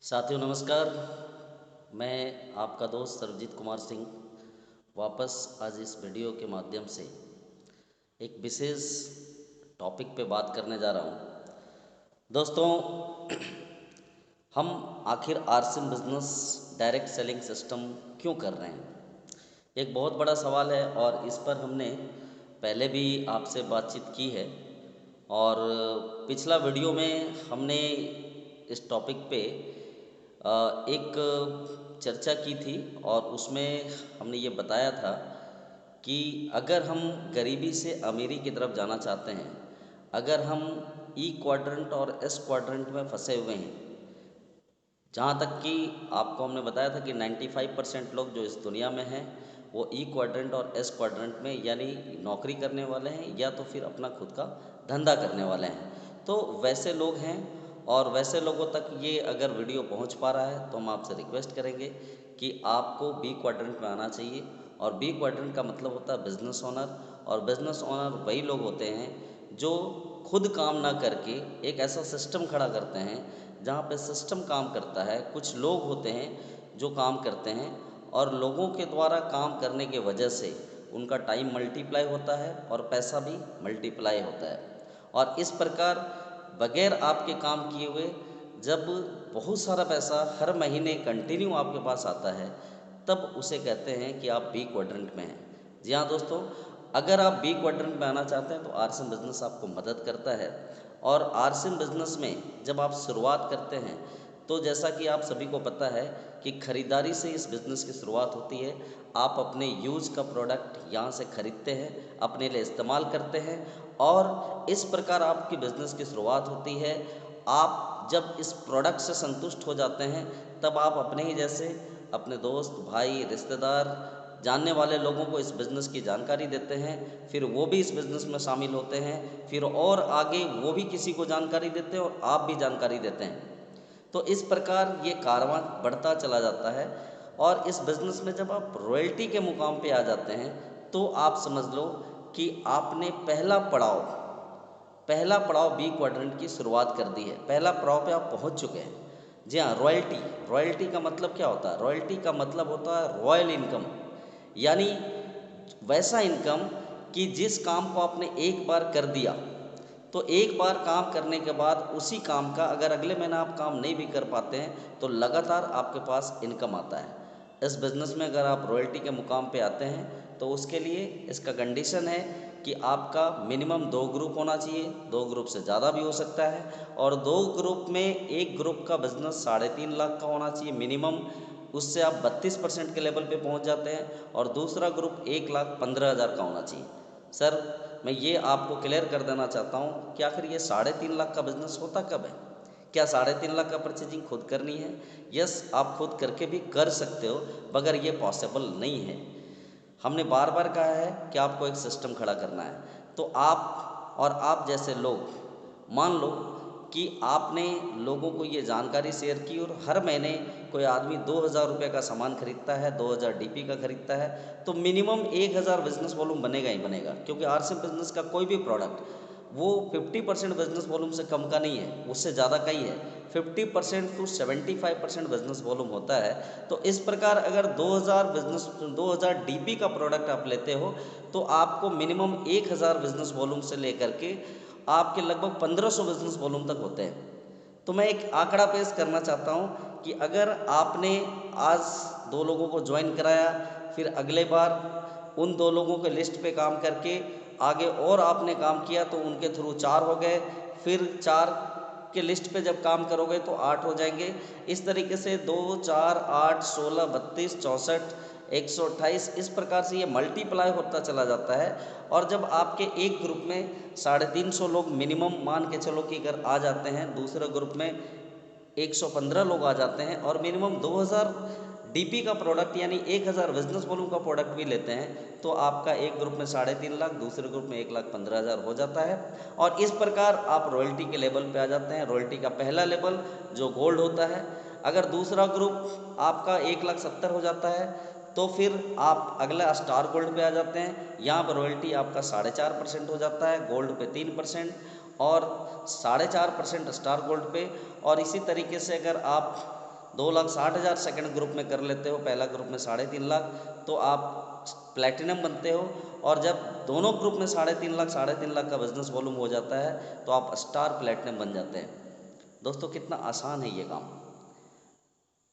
साथियों नमस्कार। मैं आपका दोस्त सरबजीत कुमार सिंह वापस आज इस वीडियो के माध्यम से एक विशेष टॉपिक पे बात करने जा रहा हूँ। दोस्तों, हम आखिर आरसिम बिजनेस डायरेक्ट सेलिंग सिस्टम क्यों कर रहे हैं? एक बहुत बड़ा सवाल है और इस पर हमने पहले भी आपसे बातचीत की है। और पिछला वीडियो में हमने इस टॉपिक पे एक चर्चा की थी और उसमें हमने ये बताया था कि अगर हम गरीबी से अमीरी की तरफ जाना चाहते हैं, अगर हम ई क्वाड्रेंट और एस क्वाड्रेंट में फंसे हुए हैं, जहाँ तक कि आपको हमने बताया था कि 95% लोग जो इस दुनिया में हैं वो ई क्वाड्रेंट और एस क्वाड्रेंट में यानी नौकरी करने वाले हैं या तो फिर अपना खुद का धंधा करने वाले हैं। तो वैसे लोग हैं और वैसे लोगों तक ये अगर वीडियो पहुंच पा रहा है तो हम आपसे रिक्वेस्ट करेंगे कि आपको बी क्वाड्रेंट में आना चाहिए। और बी क्वाड्रेंट का मतलब होता है बिज़नेस ओनर, और बिज़नेस ओनर वही लोग होते हैं जो खुद काम ना करके एक ऐसा सिस्टम खड़ा करते हैं जहाँ पे सिस्टम काम करता है। कुछ लोग होते हैं जो काम करते हैं और लोगों के द्वारा काम करने के वजह से उनका टाइम मल्टीप्लाई होता है और पैसा भी मल्टीप्लाई होता है। और इस प्रकार बगैर आपके काम किए हुए जब बहुत सारा पैसा हर महीने कंटिन्यू आपके पास आता है, तब उसे कहते हैं कि आप बी क्वाड्रेंट में हैं। जी हाँ दोस्तों, अगर आप बी क्वाड्रेंट में आना चाहते हैं तो आरसिम बिज़नेस आपको मदद करता है। और आरसिम बिज़नेस में जब आप शुरुआत करते हैं तो जैसा कि आप सभी को पता है कि ख़रीदारी से इस बिज़नेस की शुरुआत होती है। आप अपने यूज़ का प्रोडक्ट यहाँ से ख़रीदते हैं, अपने लिए इस्तेमाल करते हैं और इस प्रकार आपकी बिज़नेस की शुरुआत होती है। आप जब इस प्रोडक्ट से संतुष्ट हो जाते हैं तब आप अपने ही जैसे अपने दोस्त, भाई, रिश्तेदार, जानने वाले लोगों को इस बिज़नेस की जानकारी देते हैं। फिर वो भी इस बिज़नेस में शामिल होते हैं, फिर और आगे वो भी किसी को जानकारी देते हैं और आप भी जानकारी देते हैं। तो इस प्रकार ये कारवां बढ़ता चला जाता है। और इस बिज़नेस में जब आप रॉयल्टी के मुकाम पे आ जाते हैं तो आप समझ लो कि आपने पहला पड़ाव बी क्वाड्रेंट की शुरुआत कर दी है। पहला पड़ाव पे आप पहुंच चुके हैं। जी हाँ, रॉयल्टी। रॉयल्टी का मतलब क्या होता है? रॉयल्टी का मतलब होता है रॉयल इनकम, यानी वैसा इनकम कि जिस काम को आपने एक बार कर दिया तो एक बार काम करने के बाद उसी काम का अगर अगले महीना आप काम नहीं भी कर पाते हैं तो लगातार आपके पास इनकम आता है। इस बिज़नेस में अगर आप रॉयल्टी के मुकाम पे आते हैं तो उसके लिए इसका कंडीशन है कि आपका मिनिमम 2 ग्रुप होना चाहिए। 2 ग्रुप से ज़्यादा भी हो सकता है। और 2 ग्रुप में एक ग्रुप का बिज़नेस 3.5 लाख का होना चाहिए मिनिमम। उससे आप 32% के लेवल पे पहुंच जाते हैं। और दूसरा ग्रुप 1,15,000 का होना चाहिए। सर, मैं ये आपको क्लियर कर देना चाहता हूँ कि आखिर ये 3.5 लाख का बिज़नेस होता कब है? क्या 3.5 लाख का परचेजिंग खुद करनी है? यस, आप खुद करके भी कर सकते हो, मगर ये पॉसिबल नहीं है। हमने बार बार कहा है कि आपको एक सिस्टम खड़ा करना है। तो आप और आप जैसे लोग, मान लो कि आपने लोगों को ये जानकारी शेयर की और हर महीने कोई आदमी 2,000 रुपये का सामान खरीदता है, 2,000 डीपी का खरीदता है, तो मिनिमम 1,000 बिजनेस वॉल्यूम बनेगा ही बनेगा। क्योंकि आरसिम बिजनेस का कोई भी प्रोडक्ट वो 50% बिजनेस वॉल्यूम से कम का नहीं है, उससे ज़्यादा का ही है। 50% टू 75% बिजनेस वॉल्यूम होता है। तो इस प्रकार अगर 2,000 डीपी का प्रोडक्ट आप लेते हो तो आपको मिनिमम 1,000 बिजनेस वॉल्यूम से लेकर के आपके लगभग 1,500 बिजनेस वॉल्यूम तक होते हैं। तो मैं एक आंकड़ा पेश करना चाहता हूँ कि अगर आपने आज 2 लोगों को ज्वाइन कराया, फिर अगले बार उन 2 लोगों के लिस्ट पे काम करके आगे और आपने काम किया तो उनके थ्रू 4 हो गए, फिर 4 के लिस्ट पे जब काम करोगे तो 8 हो जाएंगे। इस तरीके से 2, 4, 8, 16, 32, 64, 128 इस प्रकार से ये मल्टीप्लाई होता चला जाता है। और जब आपके एक ग्रुप में 350 लोग मिनिमम मान के चलो कि अगर आ जाते हैं, दूसरे ग्रुप में 115 लोग आ जाते हैं और मिनिमम 2,000 डीपी का प्रोडक्ट यानी 1,000 बिजनेस वॉल्यूम का प्रोडक्ट भी लेते हैं, तो आपका एक ग्रुप में 3.5 लाख, दूसरे ग्रुप में 1,15,000 हो जाता है। और इस प्रकार आप रॉयल्टी के लेवल पे आ जाते हैं। रॉयल्टी का पहला लेवल जो गोल्ड होता है। अगर दूसरा ग्रुप आपका 1,70,000 हो जाता है तो फिर आप अगला स्टार गोल्ड पे आ जाते हैं। यहाँ पर रॉयल्टी आपका 4.5% हो जाता है, गोल्ड पे 3% और 4.5% स्टार गोल्ड पे। और इसी तरीके से अगर आप 2,60,000 सेकंड ग्रुप में कर लेते हो, पहला ग्रुप में 3.5 लाख, तो आप प्लैटिनम बनते हो। और जब दोनों ग्रुप में 3.5 लाख का बिजनेस वॉल्यूम हो जाता है तो आप स्टार प्लैटिनम बन जाते हैं। दोस्तों कितना आसान है ये काम।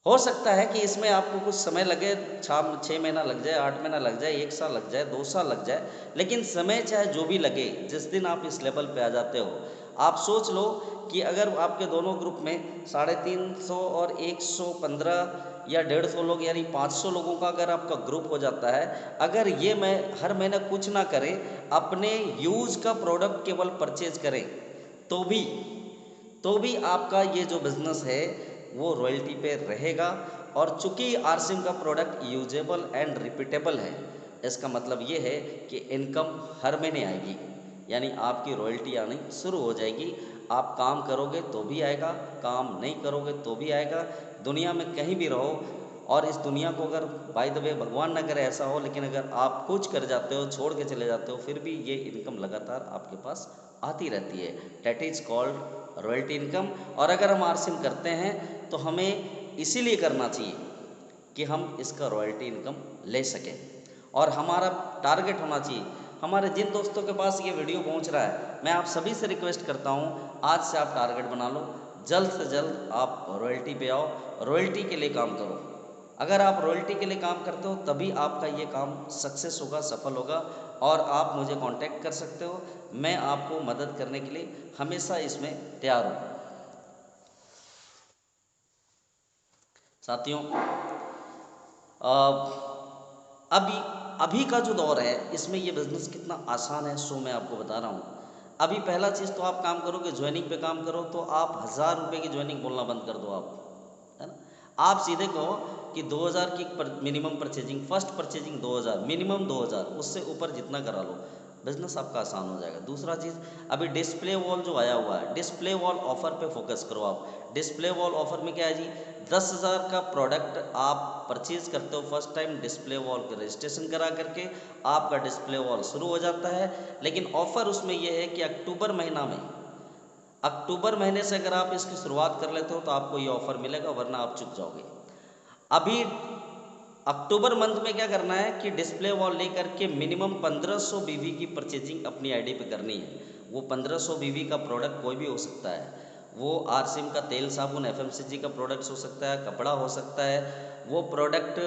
हो सकता है कि इसमें आपको कुछ समय लगे, 6 महीना लग जाए, 8 महीना लग जाए, 1 साल लग जाए, 2 साल लग जाए, लेकिन समय चाहे जो भी लगे, जिस दिन आप इस लेवल पे आ जाते हो, आप सोच लो कि अगर आपके दोनों ग्रुप में 350 और 115 या 150 लोग यानी 500 लोगों का अगर आपका ग्रुप हो जाता है, अगर ये मैं हर महीने कुछ ना करें, अपने यूज का प्रोडक्ट केवल परचेज करें, तो भी आपका ये जो बिज़नेस है वो रॉयल्टी पे रहेगा। और चूंकि आरसिम का प्रोडक्ट यूजेबल एंड रिपीटेबल है, इसका मतलब ये है कि इनकम हर महीने आएगी, यानी आपकी रॉयल्टी आनी शुरू हो जाएगी। आप काम करोगे तो भी आएगा, काम नहीं करोगे तो भी आएगा। दुनिया में कहीं भी रहो, और इस दुनिया को अगर बाय द वे भगवान ना करे ऐसा हो, लेकिन अगर आप कुछ कर जाते हो, छोड़ के चले जाते हो, फिर भी ये इनकम लगातार आपके पास आती रहती है। That is called royalty income. और अगर हम आरसिम करते हैं तो हमें इसीलिए करना चाहिए कि हम इसका रॉयल्टी इनकम ले सकें, और हमारा टारगेट होना चाहिए। हमारे जिन दोस्तों के पास ये वीडियो पहुंच रहा है, मैं आप सभी से रिक्वेस्ट करता हूं, आज से आप टारगेट बना लो, जल्द से जल्द आप रॉयल्टी पे आओ, रॉयल्टी के लिए काम करो। अगर आप रॉयल्टी के लिए काम करते हो तभी आपका ये काम सक्सेस होगा, सफल होगा, और आप मुझे कांटेक्ट कर सकते हो। मैं आपको मदद करने के लिए हमेशा इसमें तैयार हूँ। साथियों, अभी अभी का जो दौर है इसमें ये बिज़नेस कितना आसान है, सो मैं आपको बता रहा हूँ। अभी पहला चीज़ तो आप काम करोगे, ज्वाइनिंग पे काम करो, तो आप 1,000 रुपये की ज्वाइनिंग बोलना बंद कर दो आप, है ना। आप सीधे कहो कि 2,000 की minimum purchasing, first purchasing 2,000, minimum 2,000, उससे ऊपर जितना करा लो, बिजनेस आपका आसान हो जाएगा। दूसरा चीज़, अभी डिस्प्ले वॉल जो आया हुआ है, डिस्प्ले वॉल ऑफर पे फोकस करो आप। डिस्प्ले वॉल ऑफर में क्या है जी, 10,000 का प्रोडक्ट आप परचेज करते हो फर्स्ट टाइम, डिस्प्ले वॉल के रजिस्ट्रेशन करा करके आपका डिस्प्ले वॉल शुरू हो जाता है। लेकिन ऑफर उसमें यह है कि अक्टूबर महीना में, अक्टूबर महीने से अगर आप इसकी शुरुआत कर लेते हो तो आपको ये ऑफर मिलेगा, वरना आप चुक जाओगे। अभी अक्टूबर मंथ में क्या करना है कि डिस्प्ले वॉल लेकर के मिनिमम 1500 बीवी की परचेजिंग अपनी आईडी पे करनी है। वो 1500 बीवी का प्रोडक्ट कोई भी हो सकता है, वो आरसिम का तेल साबुन, एफएमसीजी का प्रोडक्ट्स हो सकता है, कपड़ा हो सकता है, वो प्रोडक्ट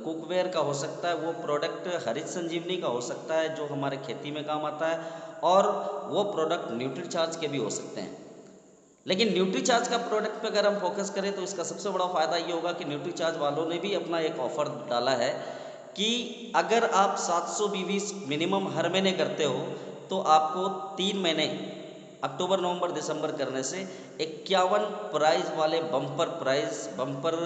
कुकवेयर का हो सकता है, वो प्रोडक्ट हरित संजीवनी का हो सकता है जो हमारे खेती में काम आता है, और वो प्रोडक्ट न्यूट्रीचार्ज के भी हो सकते हैं। लेकिन न्यूट्रीचार्ज का प्रोडक्ट पे अगर हम फोकस करें तो इसका सबसे बड़ा फ़ायदा ये होगा कि न्यूट्रीचार्ज वालों ने भी अपना एक ऑफ़र डाला है कि अगर आप 700 बीवी मिनिमम हर महीने करते हो तो आपको 3 महीने, अक्टूबर नवंबर दिसंबर करने से 51 प्राइज वाले बम्पर प्राइज, बम्पर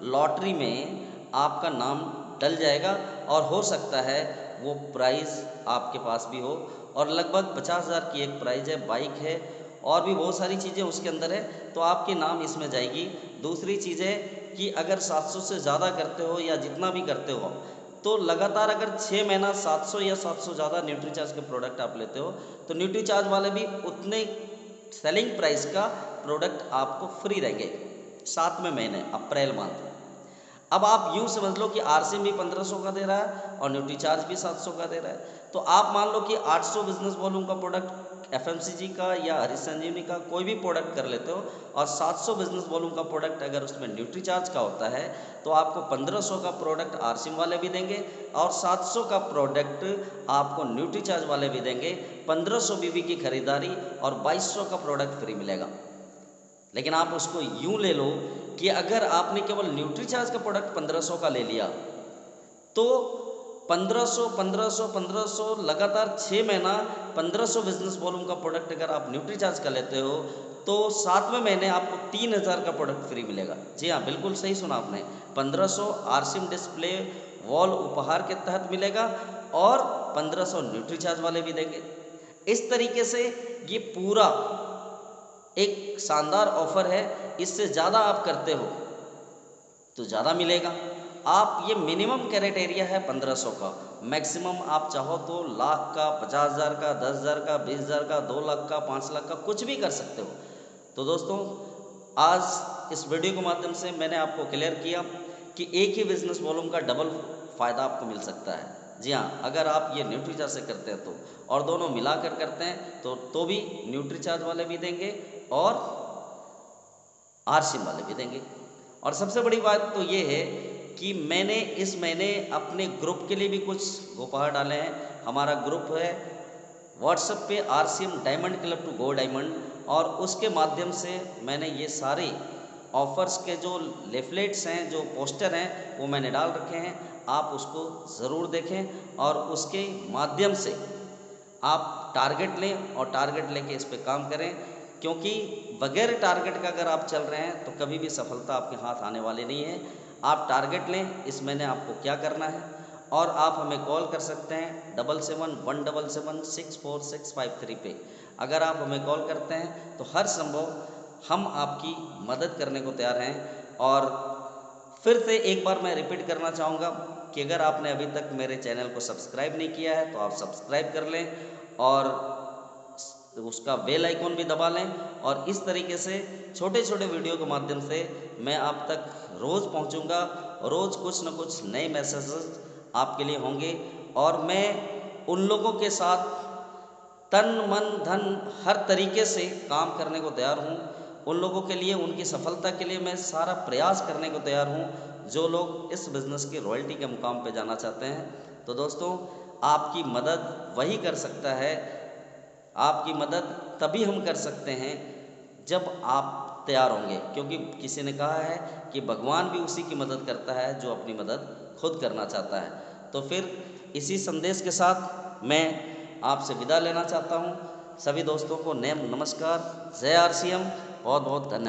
लॉटरी में आपका नाम डल जाएगा, और हो सकता है वो प्राइज़ आपके पास भी हो। और लगभग 50,000 की एक प्राइज़ है, बाइक है, और भी बहुत सारी चीज़ें उसके अंदर है, तो आपके नाम इसमें जाएगी। दूसरी चीज़ है कि अगर 700 से ज़्यादा करते हो या जितना भी करते हो, तो लगातार अगर 6 महीना 700 या 700 ज़्यादा न्यूट्रीचार्ज के प्रोडक्ट आप लेते हो, तो न्यूट्रीचार्ज वाले भी उतने सेलिंग प्राइस का प्रोडक्ट आपको फ्री रहेंगे 7वें महीने, अप्रैल मंथ। अब आप यूँ समझ लो कि आरसिम भी 1500 का दे रहा है और न्यूट्रीचार्ज भी 700 का दे रहा है, तो आप मान लो कि 800 बिजनेस वॉल्यूम का प्रोडक्ट एफएमसीजी का या हरित संजीवनी का कोई भी प्रोडक्ट कर लेते हो, और 700 बिजनेस वॉल्यूम का प्रोडक्ट अगर उसमें न्यूट्रीचार्ज का होता है, तो आपको 1500 का प्रोडक्ट आरसिम वाले भी देंगे, और 700 का प्रोडक्ट आपको न्यूट्रीचार्ज वाले भी देंगे। 1500 बीवी की खरीदारी और 2200 का प्रोडक्ट फ्री मिलेगा। लेकिन आप उसको यूँ ले लो कि अगर आपने केवल न्यूट्रीचार्ज का प्रोडक्ट 1500 का ले लिया, तो 1500 1500 1500 लगातार 6 महीना 1500 बिजनेस वॉल्यूम का प्रोडक्ट अगर आप न्यूट्रीचार्ज का लेते हो, तो 7वें महीने आपको 3,000 का प्रोडक्ट फ्री मिलेगा। जी हाँ, बिल्कुल सही सुना आपने, 1500 आरसिम डिस्प्ले वॉल उपहार के तहत मिलेगा, और 1500 न्यूट्रीचार्ज वाले भी देंगे। इस तरीके से ये पूरा एक शानदार ऑफर है। इससे ज़्यादा आप करते हो तो ज़्यादा मिलेगा। आप ये मिनिमम क्राइटेरिया है 1500 का, मैक्सिमम आप चाहो तो लाख का, 50,000 का, 10,000 का, 20,000 का, 2 लाख का, 5 लाख का कुछ भी कर सकते हो। तो दोस्तों, आज इस वीडियो के माध्यम से मैंने आपको क्लियर किया कि एक ही बिजनेस वॉल्यूम का डबल फ़ायदा आपको मिल सकता है। जी हाँ, अगर आप ये न्यूट्रीचार्ज से करते हैं तो, और दोनों मिलाकर करते हैं तो भी न्यूट्रीचार्ज वाले भी देंगे और आरसीएम वाले भी देंगे। और सबसे बड़ी बात तो ये है कि मैंने इस महीने अपने ग्रुप के लिए भी कुछ उपहार डाले हैं। हमारा ग्रुप है व्हाट्सएप पे RCM diamond club to go diamond, और उसके माध्यम से मैंने ये सारे ऑफ़र्स के जो लिफलेट्स हैं, जो पोस्टर हैं, वो मैंने डाल रखे हैं। आप उसको ज़रूर देखें और उसके माध्यम से आप टारगेट लें और टारगेट लेके इस पे काम करें, क्योंकि बगैर टारगेट का अगर आप चल रहे हैं तो कभी भी सफलता आपके हाथ आने वाली नहीं है। आप टारगेट लें, इस महीने आपको क्या करना है, और आप हमें कॉल कर सकते हैं 7717764653 पे। अगर आप हमें कॉल करते हैं तो हर संभव हम आपकी मदद करने को तैयार हैं। और फिर से एक बार मैं रिपीट करना चाहूँगा कि अगर आपने अभी तक मेरे चैनल को सब्सक्राइब नहीं किया है तो आप सब्सक्राइब कर लें और उसका बेल आइकॉन भी दबा लें। और इस तरीके से छोटे छोटे वीडियो के माध्यम से मैं आप तक रोज़ पहुंचूंगा। रोज़ कुछ न कुछ नए मैसेजेस आपके लिए होंगे, और मैं उन लोगों के साथ तन मन धन हर तरीके से काम करने को तैयार हूँ। उन लोगों के लिए, उनकी सफलता के लिए मैं सारा प्रयास करने को तैयार हूँ जो लोग इस बिज़नेस की रॉयल्टी के मुकाम पे जाना चाहते हैं। तो दोस्तों, आपकी मदद वही कर सकता है, आपकी मदद तभी हम कर सकते हैं जब आप तैयार होंगे, क्योंकि किसी ने कहा है कि भगवान भी उसी की मदद करता है जो अपनी मदद खुद करना चाहता है। तो फिर इसी संदेश के साथ मैं आपसे विदा लेना चाहता हूँ। सभी दोस्तों को नमस्कार, जय आरसीएम, बहुत बहुत धन्यवाद।